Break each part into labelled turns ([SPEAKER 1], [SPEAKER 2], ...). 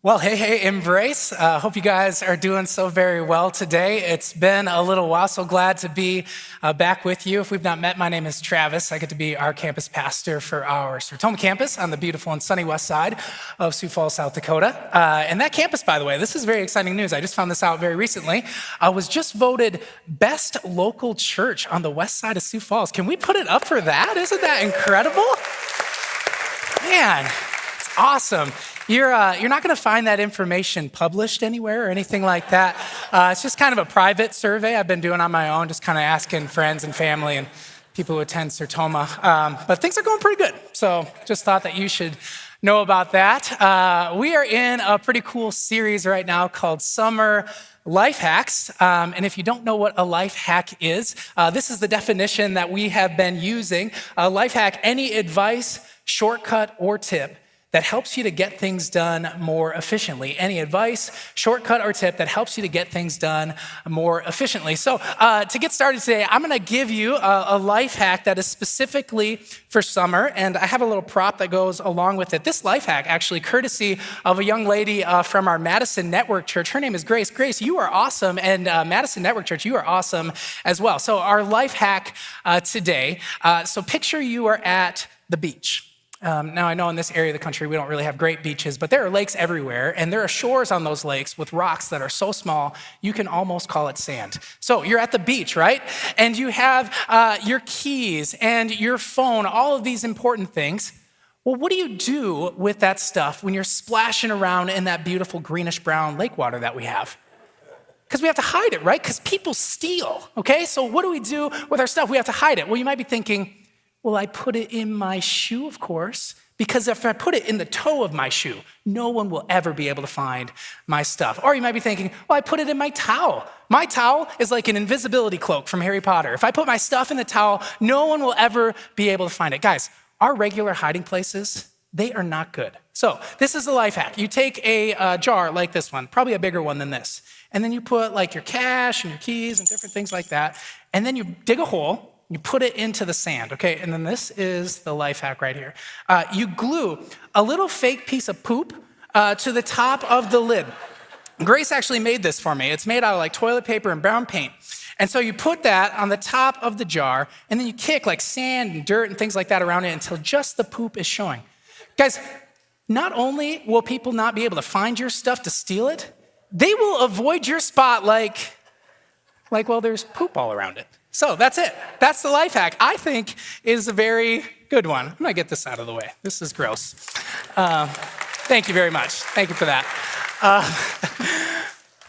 [SPEAKER 1] Well, hey, Embrace. Hope you guys are doing so very well today. It's been a little while, so glad to be back with you. If we've not met, my name is Travis. I get to be our campus pastor for our Sertoma campus on the beautiful and sunny west side of Sioux Falls, South Dakota. And that campus, by the way, this is very exciting news. I just found this out very recently, was just voted best local church on the west side of Sioux Falls. Can we put it up for that? Isn't that incredible? Man, it's awesome. You're not going to find that information published anywhere or anything like that. It's just kind of a private survey I've been doing on my own, just kind of asking friends and family and people who attend Sertoma. But things are going pretty good, so just thought that you should know about that. We are in a pretty cool series right now called Summer Life Hacks. And if you don't know what a life hack is, this is the definition that we have been using. A life hack, any advice, shortcut, or tip that helps you to get things done more efficiently. Any advice, shortcut, or tip that helps you to get things done more efficiently. So to get started today, I'm gonna give you a life hack that is specifically for summer, and I have a little prop that goes along with it. This life hack, actually, courtesy of a young lady from our Madison Network Church. Her name is Grace. Grace, you are awesome, and Madison Network Church, you are awesome as well. So our life hack today, so picture you are at the beach. Now, I know in this area of the country, we don't really have great beaches, but there are lakes everywhere, and there are shores on those lakes with rocks that are so small, you can almost call it sand. So you're at the beach, right? And you have your keys and your phone, all of these important things. Well, what do you do with that stuff when you're splashing around in that beautiful greenish-brown lake water that we have? Because we have to hide it, right? Because people steal, okay? So what do we do with our stuff? We have to hide it. Well, you might be thinking, well, I put it in my shoe, of course, because if I put it in the toe of my shoe, no one will ever be able to find my stuff. Or you might be thinking, well, I put it in my towel. My towel is like an invisibility cloak from Harry Potter. If I put my stuff in the towel, no one will ever be able to find it. Guys, our regular hiding places, they are not good. So this is a life hack. You take a jar like this one, probably a bigger one than this, and then you put like your cash and your keys and different things like that, and then you dig a hole. You put it into the sand, okay? And then this is the life hack right here. You glue a little fake piece of poop to the top of the lid. Grace actually made this for me. It's made out of like toilet paper and brown paint. And so you put that on the top of the jar, and then you kick like sand and dirt and things like that around it until just the poop is showing. Guys, not only will people not be able to find your stuff to steal it, they will avoid your spot like well, there's poop all around it. So that's it. That's the life hack. I think is a very good one. I'm gonna get this out of the way. This is gross. Thank you very much. Thank you for that.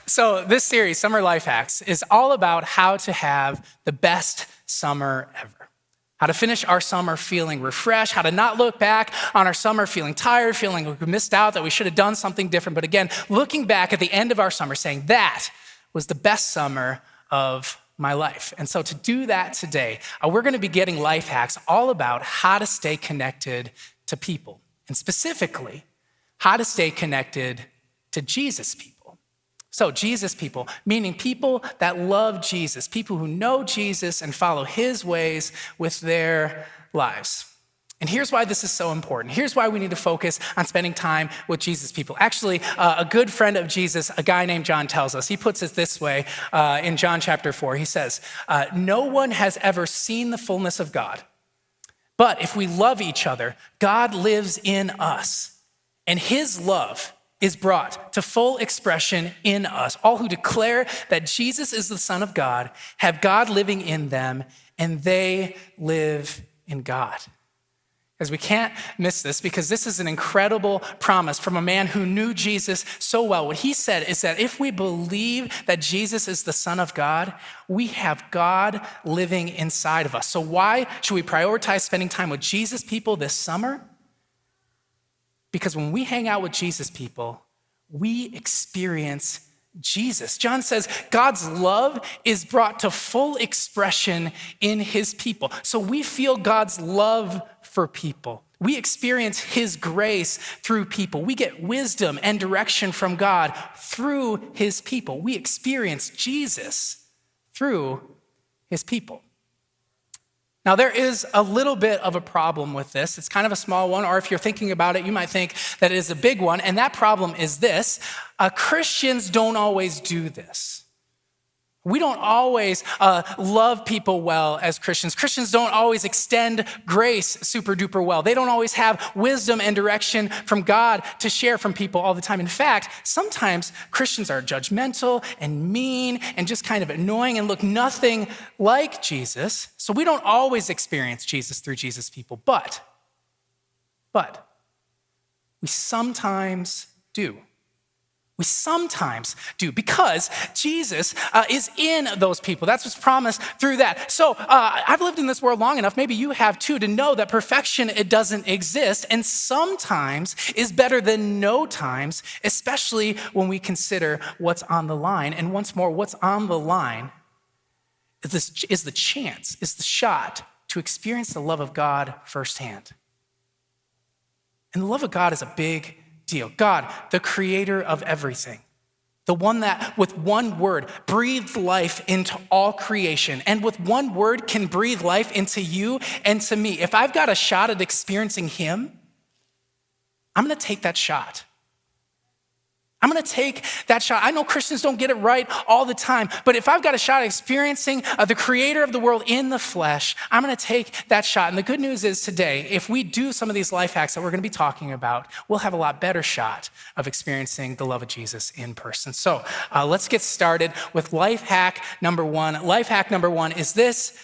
[SPEAKER 1] So this series, Summer Life Hacks, is all about how to have the best summer ever. How to finish our summer feeling refreshed, how to not look back on our summer feeling tired, feeling like we missed out, that we should have done something different. But again, looking back at the end of our summer saying that was the best summer of my life. And so to do that today, we're gonna be getting life hacks all about how to stay connected to people, and specifically, how to stay connected to Jesus people. So Jesus people, meaning people that love Jesus, people who know Jesus and follow his ways with their lives. And here's why this is so important. Here's why we need to focus on spending time with Jesus people. Actually, a good friend of Jesus, a guy named John, tells us, he puts it this way in John chapter 4. He says, no one has ever seen the fullness of God, but if we love each other, God lives in us, and his love is brought to full expression in us. All who declare that Jesus is the Son of God have God living in them, and they live in God. Because we can't miss this, because this is an incredible promise from a man who knew Jesus so well. What he said is that if we believe that Jesus is the Son of God, we have God living inside of us. So why should we prioritize spending time with Jesus people this summer? Because when we hang out with Jesus people, we experience Jesus. John says God's love is brought to full expression in his people. So we feel God's love for people. We experience his grace through people. We get wisdom and direction from God through his people. We experience Jesus through his people. Now, there is a little bit of a problem with this. It's kind of a small one, or if you're thinking about it, you might think that it is a big one. And that problem is this: Christians don't always do this. We don't always love people well as Christians. Christians don't always extend grace super duper well. They don't always have wisdom and direction from God to share from people all the time. In fact, sometimes Christians are judgmental and mean and just kind of annoying and look nothing like Jesus. So we don't always experience Jesus through Jesus people, but we sometimes do. We sometimes do, because Jesus is in those people. That's what's promised through that. So I've lived in this world long enough, maybe you have too, to know that perfection, it doesn't exist. And sometimes is better than no times, especially when we consider what's on the line. And once more, what's on the line is the chance, is the shot to experience the love of God firsthand. And the love of God is a big deal. God, the creator of everything, the one that with one word breathed life into all creation, and with one word can breathe life into you and to me. If I've got a shot at experiencing him, I'm going to take that shot. I'm going to take that shot. I know Christians don't get it right all the time, but if I've got a shot at experiencing the creator of the world in the flesh, I'm going to take that shot. And the good news is today, if we do some of these life hacks that we're going to be talking about, we'll have a lot better shot of experiencing the love of Jesus in person. So let's get started with life hack number one. Life hack number one is this: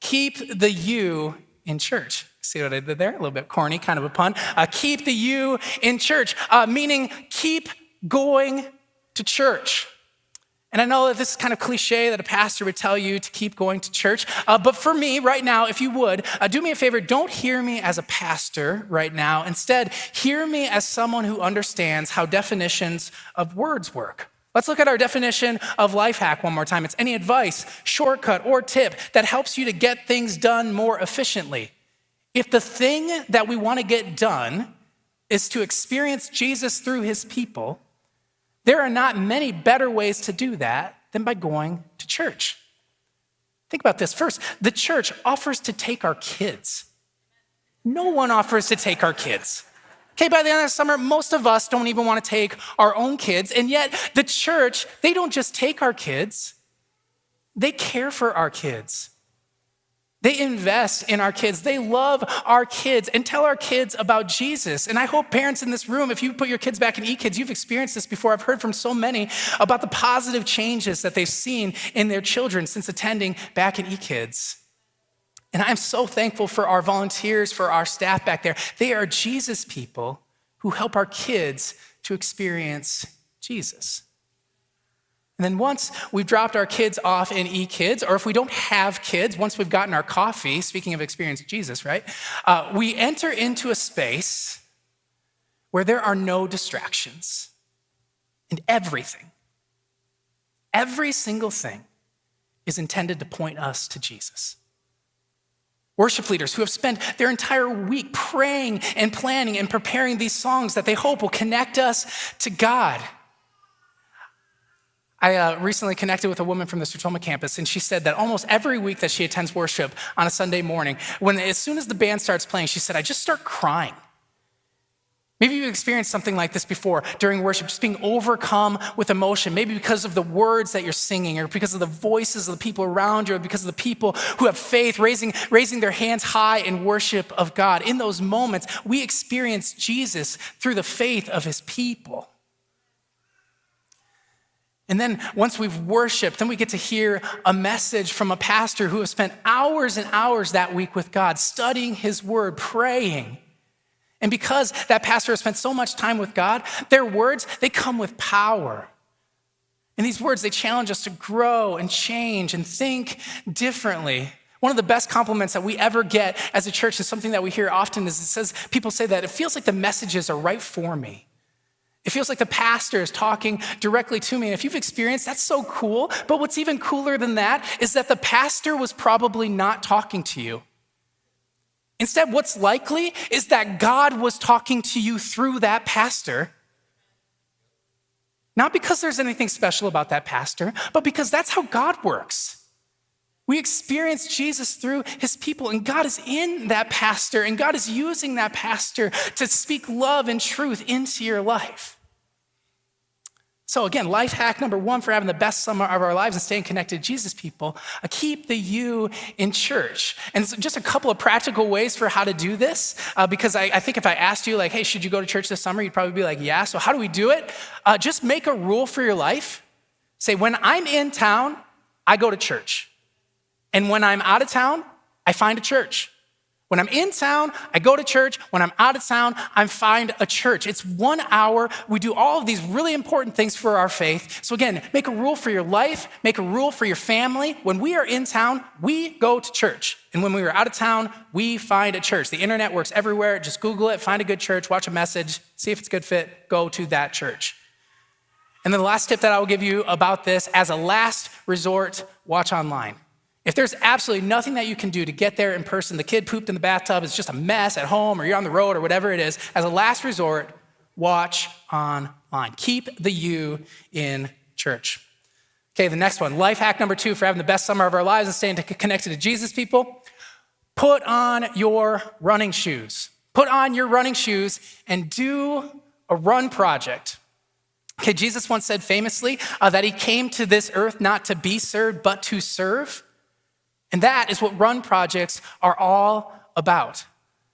[SPEAKER 1] keep the you in church. See what I did there? A little bit corny, kind of a pun. Keep the you in church, meaning keep going to church. And I know that this is kind of cliche that a pastor would tell you to keep going to church, but for me right now, if you would, do me a favor, don't hear me as a pastor right now. Instead, hear me as someone who understands how definitions of words work. Let's look at our definition of life hack one more time. It's any advice, shortcut, or tip that helps you to get things done more efficiently. If the thing that we want to get done is to experience Jesus through his people, there are not many better ways to do that than by going to church. Think about this. First, the church offers to take our kids. No one offers to take our kids. Okay, by the end of the summer, most of us don't even want to take our own kids, and yet the church, they don't just take our kids, they care for our kids. They invest in our kids. They love our kids and tell our kids about Jesus. And I hope parents in this room, if you put your kids back in eKids, you've experienced this before. I've heard from so many about the positive changes that they've seen in their children since attending back in eKids. And I'm so thankful for our volunteers, for our staff back there. They are Jesus people who help our kids to experience Jesus. And then once we've dropped our kids off in eKids, or if we don't have kids, once we've gotten our coffee, speaking of experiencing Jesus, right? We enter into a space where there are no distractions. And everything, every single thing is intended to point us to Jesus. Worship leaders who have spent their entire week praying and planning and preparing these songs that they hope will connect us to God. I recently connected with a woman from the Sertoma campus, and she said that almost every week that she attends worship on a Sunday morning, as soon as the band starts playing, she said, I just start crying. Maybe you've experienced something like this before during worship, just being overcome with emotion, maybe because of the words that you're singing, or because of the voices of the people around you, or because of the people who have faith, raising their hands high in worship of God. In those moments, we experience Jesus through the faith of his people. And then once we've worshiped, then we get to hear a message from a pastor who has spent hours and hours that week with God, studying his word, praying. And because that pastor has spent so much time with God, their words, they come with power. And these words, they challenge us to grow and change and think differently. One of the best compliments that we ever get as a church, and something that we hear often, is people say that it feels like the messages are right for me. It feels like the pastor is talking directly to me. And if you've experienced, that's so cool. But what's even cooler than that is that the pastor was probably not talking to you. Instead, what's likely is that God was talking to you through that pastor. Not because there's anything special about that pastor, but because that's how God works. We experience Jesus through his people, and God is in that pastor, and God is using that pastor to speak love and truth into your life. So again, life hack number one for having the best summer of our lives and staying connected to Jesus people, keep the you in church. And so just a couple of practical ways for how to do this, because I think if I asked you like, hey, should you go to church this summer? You'd probably be like, yeah. So how do we do it? Just make a rule for your life. Say, when I'm in town, I go to church. And when I'm out of town, I find a church. When I'm in town, I go to church. When I'm out of town, I find a church. It's 1 hour. We do all of these really important things for our faith. So again, make a rule for your life, make a rule for your family. When we are in town, we go to church. And when we are out of town, we find a church. The internet works everywhere. Just Google it, find a good church, watch a message, see if it's a good fit, go to that church. And then the last tip that I will give you about this, as a last resort, watch online. If there's absolutely nothing that you can do to get there in person, the kid pooped in the bathtub, it's just a mess at home, or you're on the road, or whatever it is, as a last resort, watch online. Keep the you in church. Okay, the next one, life hack number 2 for having the best summer of our lives and staying connected to Jesus people. Put on your running shoes. Put on your running shoes and do a run project. Okay, Jesus once said famously that he came to this earth not to be served, but to serve. And that is what Run Projects are all about.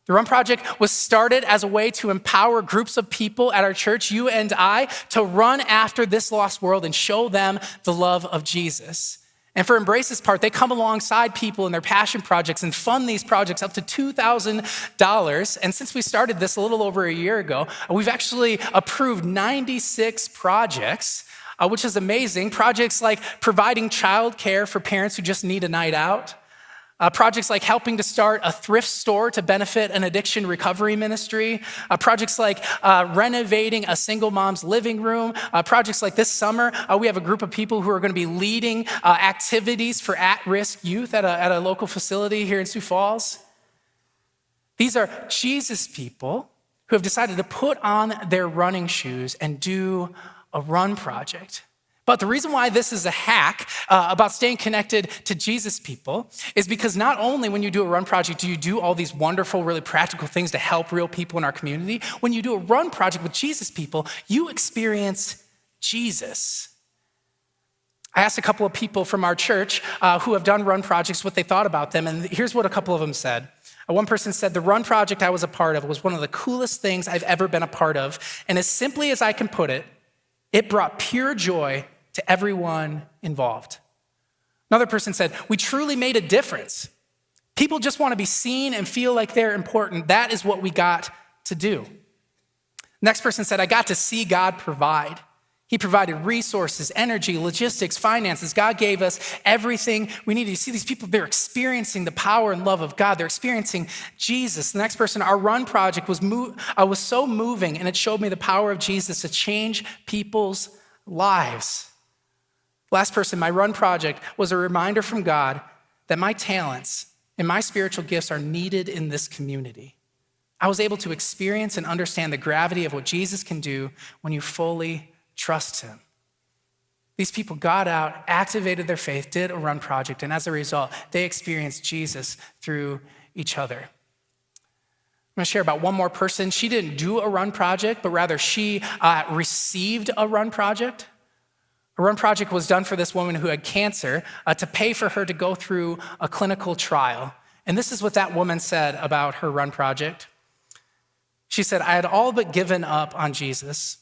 [SPEAKER 1] The Run Project was started as a way to empower groups of people at our church, you and I, to run after this lost world and show them the love of Jesus. And for Embrace's part, they come alongside people in their passion projects and fund these projects up to $2,000. And since we started this a little over a year ago, we've actually approved 96 projects, which is amazing. Projects like providing childcare for parents who just need a night out. Projects like helping to start a thrift store to benefit an addiction recovery ministry. Projects like renovating a single mom's living room. Projects like this summer, we have a group of people who are going to be leading activities for at-risk youth at a local facility here in Sioux Falls. These are Jesus people who have decided to put on their running shoes and do a run project. But the reason why this is a hack about staying connected to Jesus people is because not only when you do a run project do you do all these wonderful, really practical things to help real people in our community, when you do a run project with Jesus people, you experience Jesus. I asked a couple of people from our church who have done run projects what they thought about them, and here's what a couple of them said. One person said, the run project I was a part of was one of the coolest things I've ever been a part of, and as simply as I can put it, it brought pure joy to everyone involved. Another person said, we truly made a difference. People just want to be seen and feel like they're important. That is what we got to do. Next person said, I got to see God provide. He provided resources, energy, logistics, finances. God gave us everything we needed. You see these people, they're experiencing the power and love of God. They're experiencing Jesus. The next person, our run project was so moving, and it showed me the power of Jesus to change people's lives. Last person, my run project was a reminder from God that my talents and my spiritual gifts are needed in this community. I was able to experience and understand the gravity of what Jesus can do when you fully trust him. These people got out, activated their faith, did a run project, and as a result, they experienced Jesus through each other. I'm going to share about one more person. She didn't do a run project, but rather she received a run project. A run project was done for this woman who had cancer to pay for her to go through a clinical trial. And this is what that woman said about her run project. She said, I had all but given up on Jesus.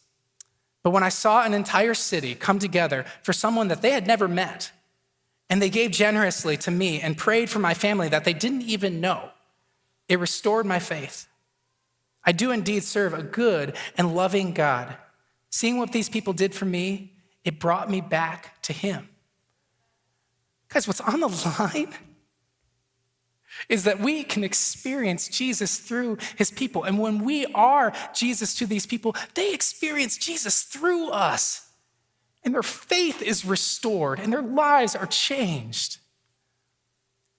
[SPEAKER 1] But when I saw an entire city come together for someone that they had never met, and they gave generously to me and prayed for my family that they didn't even know, it restored my faith. I do indeed serve a good and loving God. Seeing what these people did for me, it brought me back to him. Guys, what's on the line is that we can experience Jesus through his people. And when we are Jesus to these people, they experience Jesus through us. And their faith is restored and their lives are changed.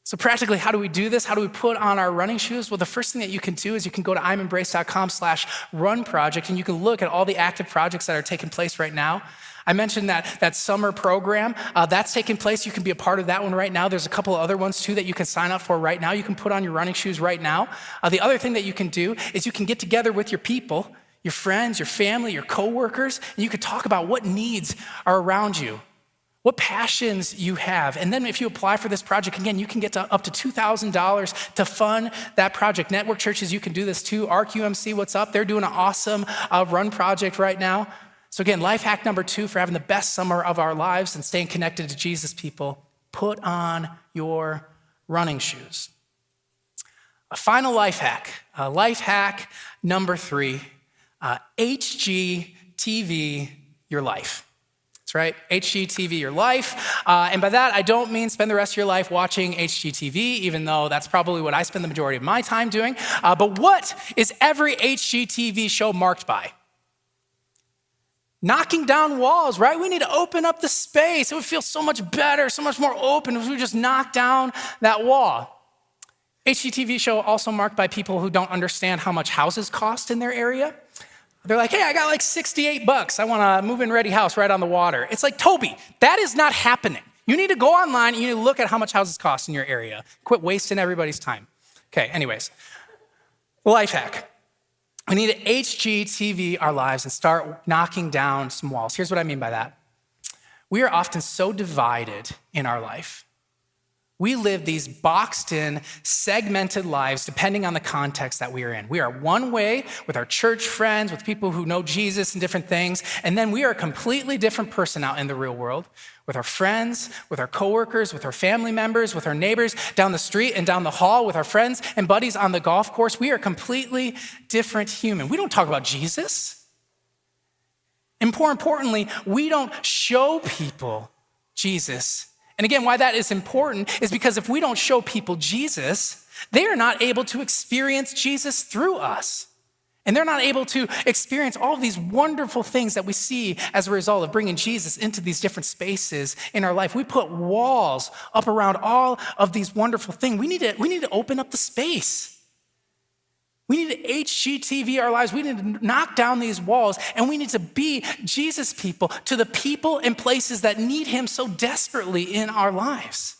[SPEAKER 1] So practically, how do we do this? How do we put on our running shoes? Well, the first thing that you can do is you can go to imembrace.com/run project, and you can look at all the active projects that are taking place right now. I mentioned that summer program, that's taking place. You can be a part of that one right now. There's a couple of other ones too that you can sign up for right now. You can put on your running shoes right now. The other thing that you can do is you can get together with your people, your friends, your family, your coworkers, and you can talk about what needs are around you, what passions you have. And then if you apply for this project, again, you can get to up to $2,000 to fund that project. Network churches, you can do this too. ARC UMC, what's up? They're doing an awesome run project right now. So again, life hack number 2 for having the best summer of our lives and staying connected to Jesus, people, put on your running shoes. A final life hack number 3, HGTV your life. That's right, HGTV your life. And by that, I don't mean spend the rest of your life watching HGTV, even though that's probably what I spend the majority of my time doing. But what is every HGTV show marked by? Knocking down walls, right? We need to open up the space. It would feel so much better, so much more open if we just knock down that wall. HGTV show also marked by people who don't understand how much houses cost in their area. They're like, hey, I got like $68. I want a move-in ready house right on the water. It's like, Toby, that is not happening. You need to go online and you need to look at how much houses cost in your area. Quit wasting everybody's time. Okay, anyways, life hack. We need to HGTV our lives and start knocking down some walls. Here's what I mean by that. We are often so divided in our life. We live these boxed in, segmented lives depending on the context that we are in. We are one way with our church friends, with people who know Jesus and different things, and then we are a completely different person out in the real world with our friends, with our coworkers, with our family members, with our neighbors down the street and down the hall, with our friends and buddies on the golf course. We are completely different human. We don't talk about Jesus. And more importantly, we don't show people Jesus. And again, why that is important is because if we don't show people Jesus, they are not able to experience Jesus through us. And they're not able to experience all of these wonderful things that we see as a result of bringing Jesus into these different spaces in our life. We put walls up around all of these wonderful things. We need to open up the space. We need to HGTV our lives. We need to knock down these walls, and we need to be Jesus people to the people and places that need him so desperately in our lives.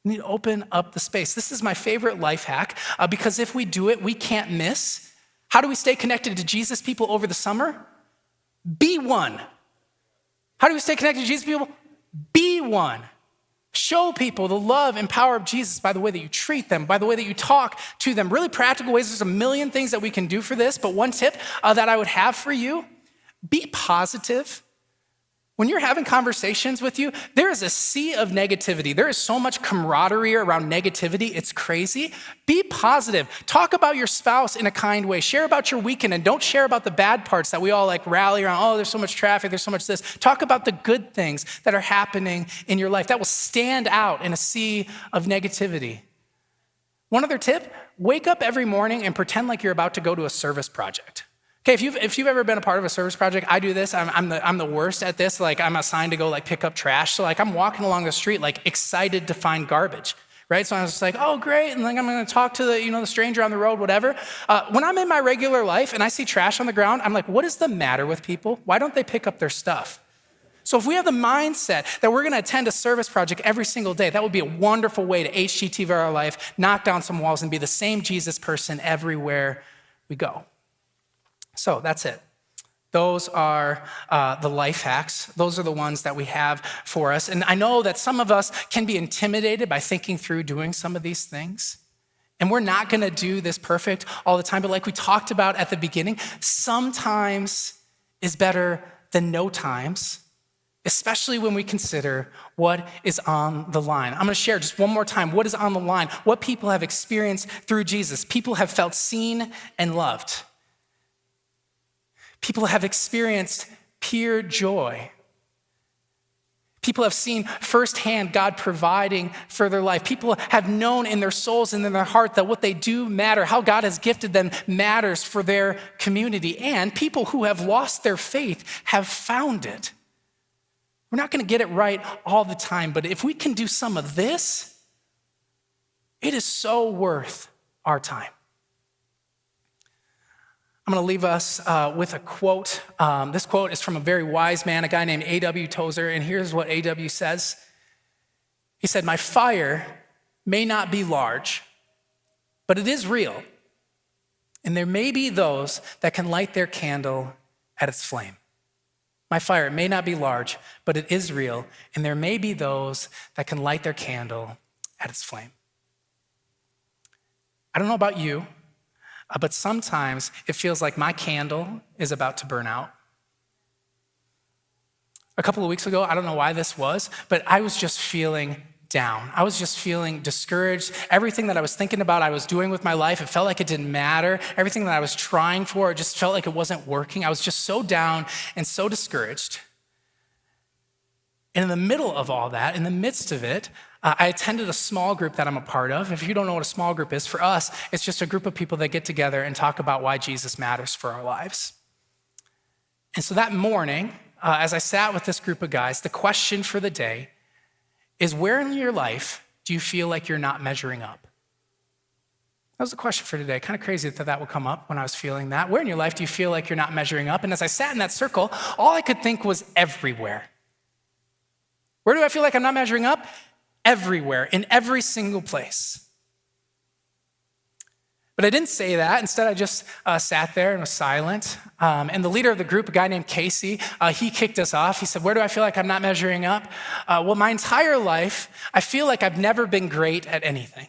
[SPEAKER 1] We need to open up the space. This is my favorite life hack because if we do it, we can't miss. How do we stay connected to Jesus people over the summer? Be one. How do we stay connected to Jesus people? Be one. Show people the love and power of Jesus by the way that you treat them, by the way that you talk to them. Really practical ways. There's a million things that we can do for this, but one tip that I would have for you, be positive. When you're having conversations with you, there is a sea of negativity. There is so much camaraderie around negativity. It's crazy. Be positive. Talk about your spouse in a kind way. Share about your weekend and don't share about the bad parts that we all like rally around. Oh, there's so much traffic. There's so much this. Talk about the good things that are happening in your life. That will stand out in a sea of negativity. One other tip, wake up every morning and pretend like you're about to go to a service project. Okay, if you've ever been a part of a service project, I do this. I'm the worst at this. Like I'm assigned to go like pick up trash. So like I'm walking along the street like excited to find garbage, right? So I was just like, oh great, and like I'm gonna talk to the stranger on the road, whatever. When I'm in my regular life and I see trash on the ground, I'm like, what is the matter with people? Why don't they pick up their stuff? So if we have the mindset that we're gonna attend a service project every single day, that would be a wonderful way to HGTV our life, knock down some walls, and be the same Jesus person everywhere we go. So that's it. Those are the life hacks. Those are the ones that we have for us. And I know that some of us can be intimidated by thinking through doing some of these things. And we're not gonna do this perfect all the time, but like we talked about at the beginning, sometimes is better than no times, especially when we consider what is on the line. I'm gonna share just one more time what is on the line, what people have experienced through Jesus. People have felt seen and loved. People have experienced pure joy. People have seen firsthand God providing for their life. People have known in their souls and in their heart that what they do matter, how God has gifted them matters for their community. And people who have lost their faith have found it. We're not gonna get it right all the time, but if we can do some of this, It is so worth our time. I'm going to leave us with a quote. This quote is from a very wise man, a guy named A.W. Tozer, and here's what A.W. says. He said, "My fire may not be large, but it is real, and there may be those that can light their candle at its flame. My fire may not be large, but it is real, and there may be those that can light their candle at its flame." I don't know about you, but sometimes it feels like my candle is about to burn out. A couple of weeks ago, I don't know why this was, but I was just feeling down. I was just feeling discouraged. Everything that I was thinking about, I was doing with my life, it felt like it didn't matter. Everything that I was trying for, it just felt like it wasn't working. I was just so down and so discouraged. And in the middle of all that, in the midst of it, I attended a small group that I'm a part of. If you don't know what a small group is, for us, it's just a group of people that get together and talk about why Jesus matters for our lives. And so that morning, as I sat with this group of guys, the question for the day is, where in your life do you feel like you're not measuring up? That was the question for today. Kind of crazy that that would come up when I was feeling that. Where in your life do you feel like you're not measuring up? And as I sat in that circle, all I could think was everywhere. Where do I feel like I'm not measuring up? Everywhere, in every single place. But I didn't say that. Instead, I just sat there and was silent. And the leader of the group, a guy named Casey, he kicked us off. He said, "Where do I feel like I'm not measuring up?" Well, my entire life, I feel like I've never been great at anything.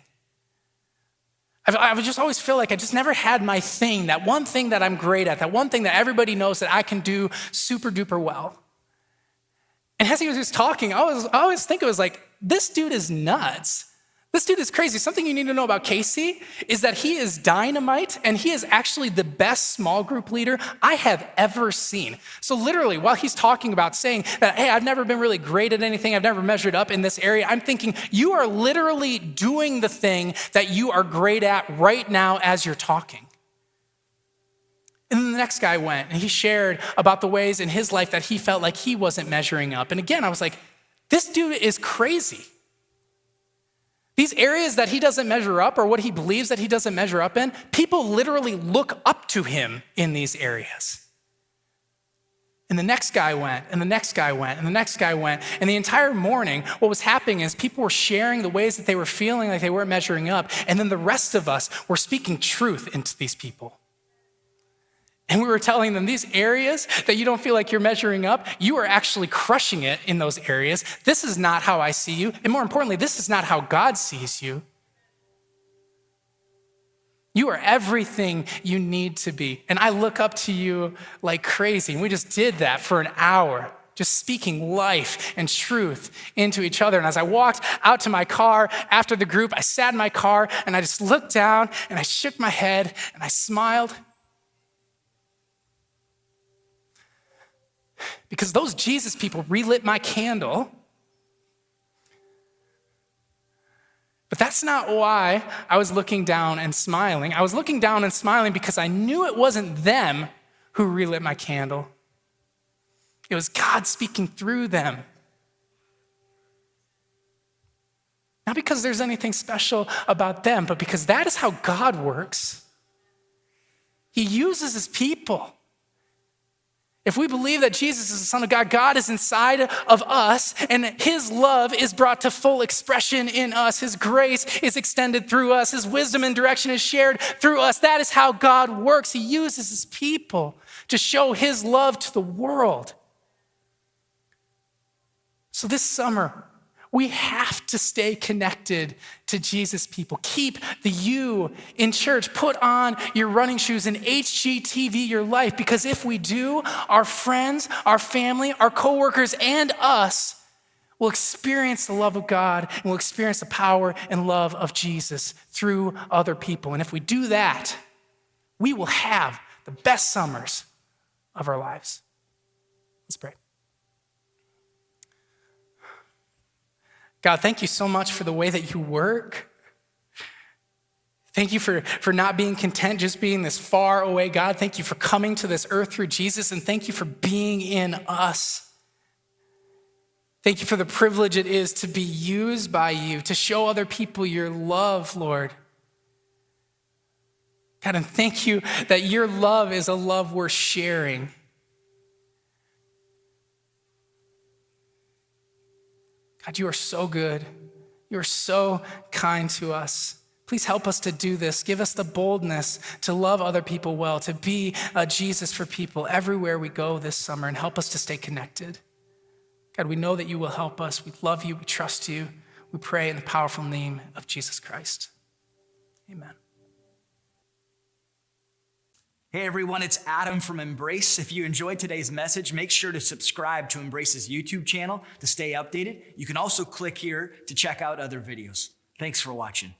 [SPEAKER 1] I would just always feel like I just never had my thing, that one thing that I'm great at, that one thing that everybody knows that I can do super duper well. And as he was just talking, I always think it was like, this dude is nuts. This dude is crazy. Something you need to know about Casey is that he is dynamite, and he is actually the best small group leader I have ever seen. So literally, while he's talking about saying that, hey, I've never been really great at anything, I've never measured up in this area, I'm thinking, you are literally doing the thing that you are great at right now as you're talking. And then the next guy went, and he shared about the ways in his life that he felt like he wasn't measuring up. And again, I was like, this dude is crazy. These areas that he doesn't measure up, or what he believes that he doesn't measure up in, people literally look up to him in these areas. And the next guy went, and the next guy went, and the next guy went. And the entire morning, what was happening is people were sharing the ways that they were feeling like they weren't measuring up. And then the rest of us were speaking truth into these people. And we were telling them, these areas that you don't feel like you're measuring up, you are actually crushing it in those areas. This is not how I see you. And more importantly, this is not how God sees you. You are everything you need to be. And I look up to you like crazy. And we just did that for an hour, just speaking life and truth into each other. And as I walked out to my car after the group, I sat in my car and I just looked down and I shook my head and I smiled. Because those Jesus people relit my candle. But that's not why I was looking down and smiling. I was looking down and smiling because I knew it wasn't them who relit my candle. It was God speaking through them. Not because there's anything special about them, but because that is how God works. He uses his people. If we believe that Jesus is the Son of God, God is inside of us, and his love is brought to full expression in us. His grace is extended through us. His wisdom and direction is shared through us. That is how God works. He uses his people to show his love to the world. So this summer, we have to stay connected to Jesus people. Keep the you in church. Put on your running shoes and HGTV your life, because if we do, our friends, our family, our coworkers, and us will experience the love of God, and will experience the power and love of Jesus through other people. And if we do that, we will have the best summers of our lives. Let's pray. God, thank you so much for the way that you work. Thank you for not being content just being this far away God. Thank you for coming to this earth through Jesus, and thank you for being in us. Thank you for the privilege it is to be used by you, to show other people your love, Lord. God, and thank you that your love is a love worth sharing. God, you are so good. You are so kind to us. Please help us to do this. Give us the boldness to love other people well, to be Jesus for people everywhere we go this summer, and help us to stay connected. God, we know that you will help us. We love you. We trust you. We pray in the powerful name of Jesus Christ. Amen.
[SPEAKER 2] Hey everyone, it's Adam from Embrace. If you enjoyed today's message, make sure to subscribe to Embrace's YouTube channel to stay updated. You can also click here to check out other videos. Thanks for watching.